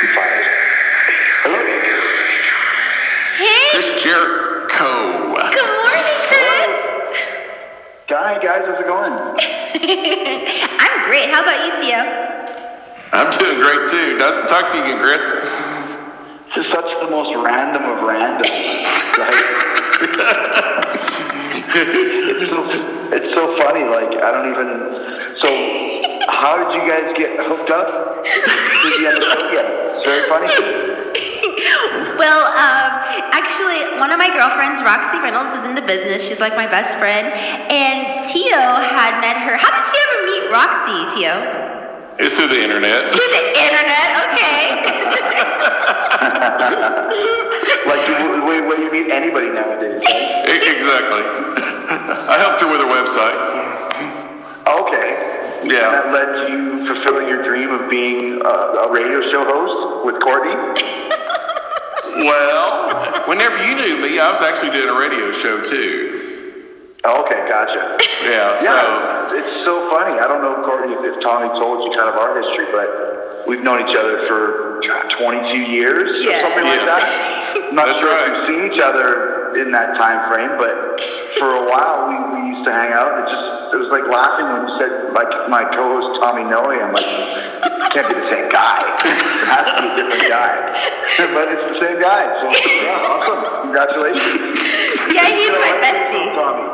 I'm fired. Hello? Hey! Chris Jericho. Good morning, Chris! Hi, guys. How's it going? I'm great. How about you, Tio? I'm doing great, too. Nice to talk to you again, Chris. This is such the most random of random. Right? It's so funny. Like, I don't even... So, how did you guys get hooked up? Did you end up hooked yet? It's very funny. Well, actually, one of my girlfriends, Roxy Reynolds, is in the business. She's like my best friend. And Tio had met her. How did you ever meet Roxy, Tio? It's through the internet. Through the internet? Okay. Like the way you meet anybody nowadays, right? Exactly. I helped her with her website. Okay. Yeah. And that led to you fulfilling your dream of being a radio show host with Courtney? Well, whenever you knew me, I was actually doing a radio show, too. Okay, gotcha. Yeah, so... It's so funny. I don't know, Courtney, if Tommy told you kind of our history, but we've known each other for 22 years or something like that. I'm not sure if we've seen each other in that time frame, but for a while we used to hang out. It was like laughing when you said, like, my co-host Tommy Noe. I'm like, it can't be the same guy. It has to be a different guy. But it's the same guy. So, yeah, awesome. Congratulations. Yeah, he's my bestie. Tommy.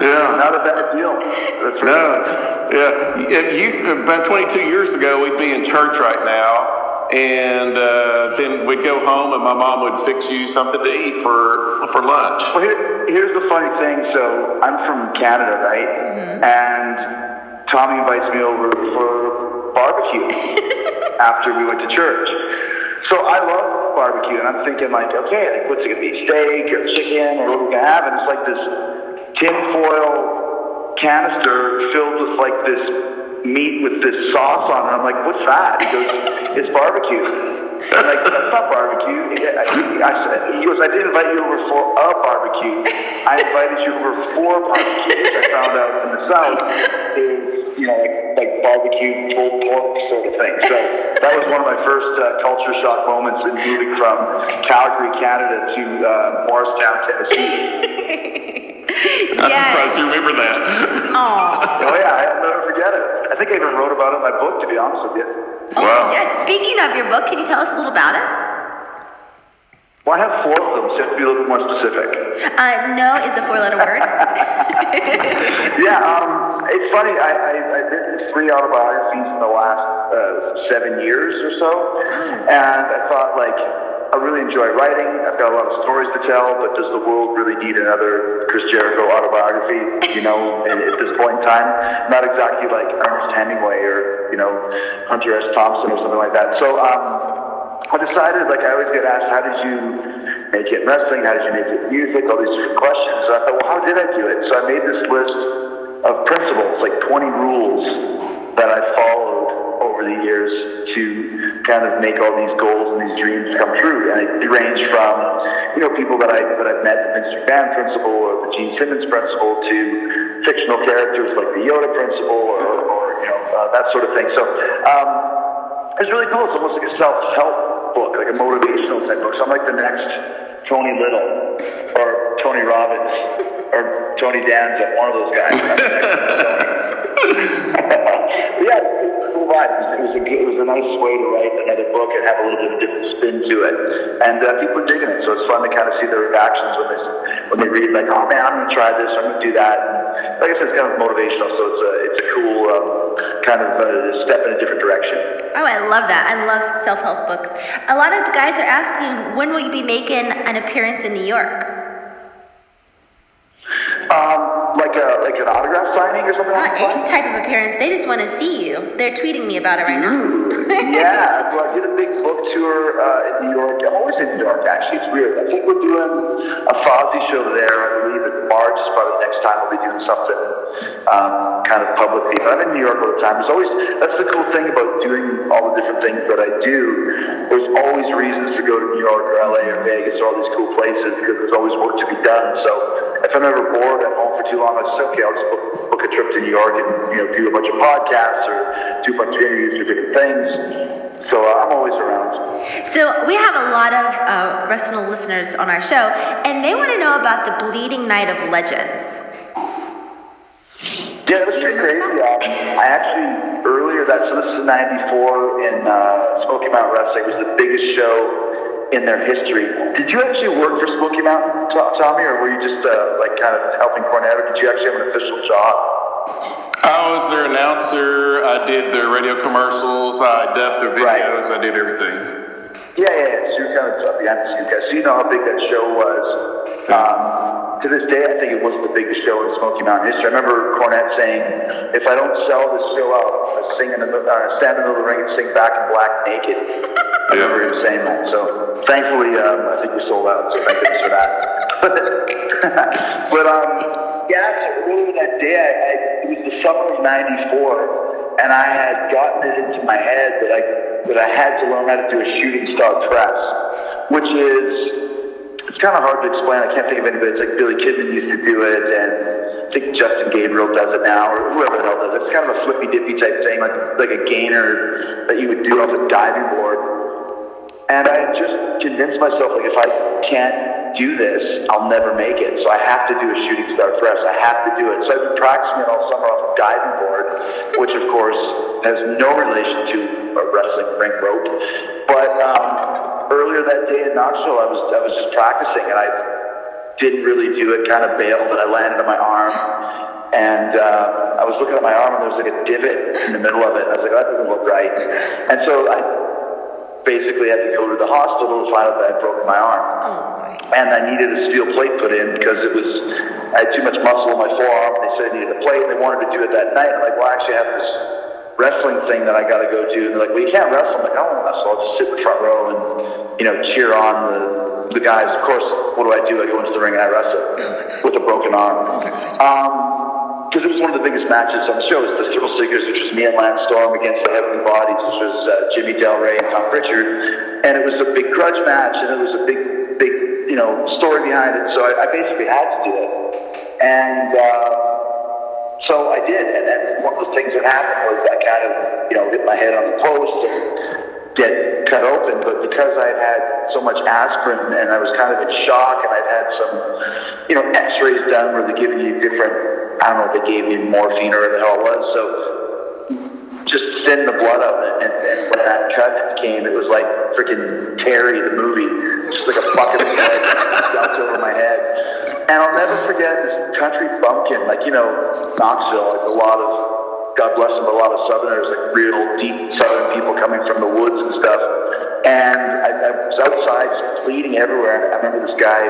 Yeah. Not a bad deal. That's right. No. Yeah. About 22 years ago, we'd be in church right now, and then we'd go home, and my mom would fix you something to eat for lunch. Well, here's the funny thing. So I'm from Canada, right? Mm-hmm. And Tommy invites me over for barbecue after we went to church. So I love barbecue, and I'm thinking like, okay, like, what's it gonna be, steak or chicken, or what we're gonna have? And it's like this tinfoil canister filled with like this meat with this sauce on it. I'm like, what's that? He goes, it's barbecue. I'm like, that's not barbecue. He goes, I didn't invite you over for a barbecue. I invited you over for barbecue, which I found out in the South is, like barbecue pulled pork sort of thing. So that was one of my first culture shock moments in moving from Calgary, Canada to Morristown, Tennessee. I'm surprised you remember that. Oh yeah, I'll never forget it. I think I even wrote about it in my book, to be honest with you. Wow. Yeah. Speaking of your book, can you tell us a little about it? Well, I have 4 of them, so you have to be a little bit more specific. No is a 4-letter word. Yeah, it's funny. I've written 3 autobiographies in the last 7 years or so, and I thought, like, I really enjoy writing. I've got a lot of stories to tell, but does the world really need another Chris Jericho autobiography, at this point in time? Not exactly like Ernest Hemingway or, Hunter S. Thompson or something like that. So I decided, like I always get asked, how did you make it in wrestling? How did you make it in music? All these different questions. So I thought, well, how did I do it? So I made this list of principles, like 20 rules that I followed over the years to kind of make all these goals and these dreams come true. And it ranged from, people that I've met, the Vince McMahon principle or the Gene Simmons principle, to fictional characters like the Yoda principle or that sort of thing. So it's really cool. It's almost like a self-help book, like a motivational type book. So I'm like the next Tony Little or Tony Robbins or Tony Danza, one of those guys. Yeah, it was a cool vibe. It was a nice way to write another book and have a little bit of a different spin to it. And people are digging it, so it's fun to kind of see their reactions when they read, like, oh man, I'm going to try this, I'm going to do that. And like I said, it's kind of motivational, so it's a cool kind of step in a different direction. Oh, I love that. I love self-help books. A lot of the guys are asking, when will you be making an appearance in New York? Like an autograph signing or something like that? Any type of appearance. They just want to see you. They're tweeting me about it right now. Yeah, well, I did a big book tour in New York. I'm always in New York, actually. It's weird. I think we're doing a Fozzy show there. I believe in March is probably the next time we'll be doing something kind of publicly. But I'm in New York all the time. That's the cool thing about doing all the different things that I do. There's always reasons to go to New York or LA or Vegas or all these cool places because there's always work to be done. So if I'm ever bored at home for too long, I'll just okay, I'll just book a trip to New York and do a bunch of podcasts or do a bunch of interviews for different things. So I'm always around. So we have a lot of wrestling listeners on our show, and they want to know about the Bleeding Night of Legends. Yeah, it was pretty crazy. I actually, earlier so this is 94 in Smoky Mountain Wrestling. It was the biggest show in their history. Did you actually work for Smoky Mountain, Tommy, or were you just kind of helping Cornette, or did you actually have an official job? I was their announcer. I did their radio commercials. I dubbed their videos. Right. I did everything. Yeah. So you're kind of behind the scenes guys. So you know how big that show was. To this day, I think it was the biggest show in Smoky Mountain history. I remember Cornette saying, "If I don't sell this show out, I'll stand in the middle of the ring and sing Back in Black naked." I remember him saying that. So thankfully, I think we sold out. So thank goodness for that. But yeah, so earlier that day, it was the summer of '94, and I had gotten it into my head that I had to learn how to do a shooting star press, which is. It's kind of hard to explain. I can't think of anybody. It's like Billy Kidman used to do it, and I think Justin Gabriel does it now, or whoever the hell does it. It's kind of a flippy dippy type thing, like a gainer that you would do off a diving board. And I just convinced myself, like, if I can't do this, I'll never make it. So I have to do a shooting star press. I have to do it. So I've been practicing it all summer off a diving board, which of course has no relation to a wrestling ring rope. But earlier that day in Knoxville, I was just practicing, and I didn't really do it, kind of bailed, and I landed on my arm. And I was looking at my arm, and there was like a divot in the middle of it. And I was like, that doesn't look right. And so I basically had to go to the hospital to find out that I'd broken my arm. And I needed a steel plate put in because I had too much muscle in my forearm. They said I needed a plate, and they wanted to do it that night. I'm like, well, actually, I have this wrestling thing that I got to go do. And they're like, well, you can't wrestle. I'm like, I don't want to wrestle. I'll just sit in the front row and, cheer on the guys. Of course, what do? I go into the ring and I wrestle with a broken arm. Because it was one of the biggest matches on the show. It was the Thrill Seekers, which was me and Lance Storm against the Heavenly Bodies, which was Jimmy Del Rey and Tom Pritchard. And it was a big grudge match, and it was a big, story behind it. So I basically had to do it. And so I did. And then one of the things that happened was I kind of, hit my head on the post and get cut open. But because I had had so much aspirin and I was kind of in shock, and I'd had some, x-rays done where they're giving you different, I don't know if they gave me morphine or whatever the hell it was. So just thin the blood out, and when that cut came, it was like freaking Terry, the movie, just like a bucket of blood dumped over my head. And I'll never forget this country bumpkin, Knoxville, like a lot of, God bless them, but a lot of Southerners, like real deep Southern people coming from the woods and stuff. And I was outside just bleeding everywhere. I remember this guy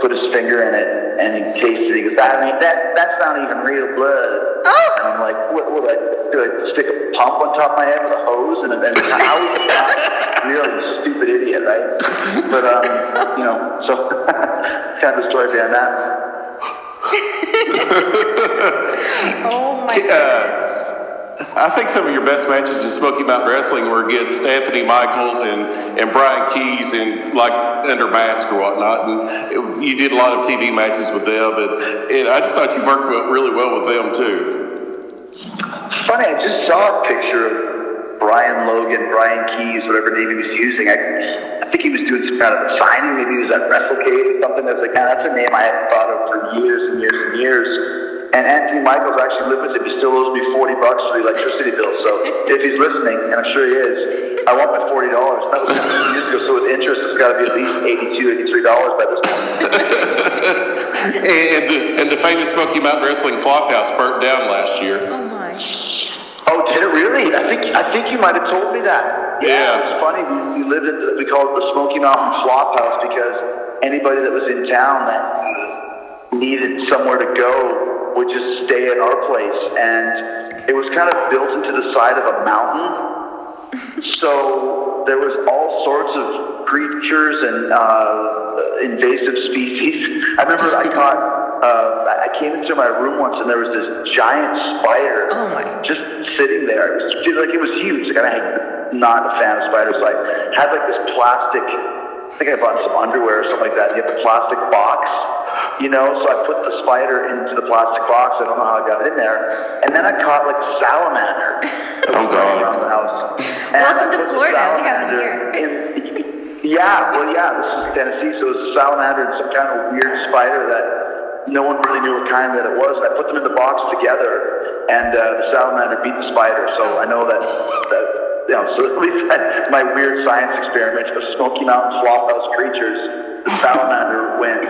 put his finger in it and he tasted it. He goes, that's not even real blood. Oh! And I'm like, what do I do? I stick a pump on top of my head with a hose? And how was that? Really stupid idiot, right? But, so kind of the story behind that. Oh my goodness. I think some of your best matches in Smoky Mountain Wrestling were against Anthony Michaels and Brian Keys and under mask or whatnot. And you did a lot of TV matches with them, and I just thought you worked really well with them too. It's funny, I just saw a picture of Brian Keys, whatever name he was using. I think he was doing some kind of a signing. Maybe he was at WrestleCade or something. I was like, that's a name I hadn't thought of for years and years and years. And Anthony Michaels actually lived with him. He still owes me $40 for the electricity bill. So if he's listening, and I'm sure he is, I want my $40. That was years ago, so with interest, it's got to be at least $82, $83 by this point. and the famous Smoky Mountain Wrestling Flophouse burnt down last year. Oh my! Oh, did it really? I think you might have told me that. Yeah. It's funny. We lived in we called it the Smoky Mountain Flophouse because anybody that was in town that needed somewhere to go would just stay at our place, and it was kind of built into the side of a mountain. So there was all sorts of creatures and invasive species. I remember I came into my room once, and there was this giant spider just sitting there. It was huge. Like, I'm not a fan of spiders. Like, had like this plastic. I think I bought some underwear or something like that. You have a plastic box, so I put the spider into the plastic box. I don't know how I got it in there. And then I caught like a salamander around the house. And Welcome to put the Florida. We have them salamander here. this is Tennessee, so it was a salamander and some kind of weird spider that no one really knew what kind that it was. I put them in the box together, and the salamander beat the spider. So I know that so at least that's my weird science experiment of Smoky Mountain Flophouse creatures. The salamander wins.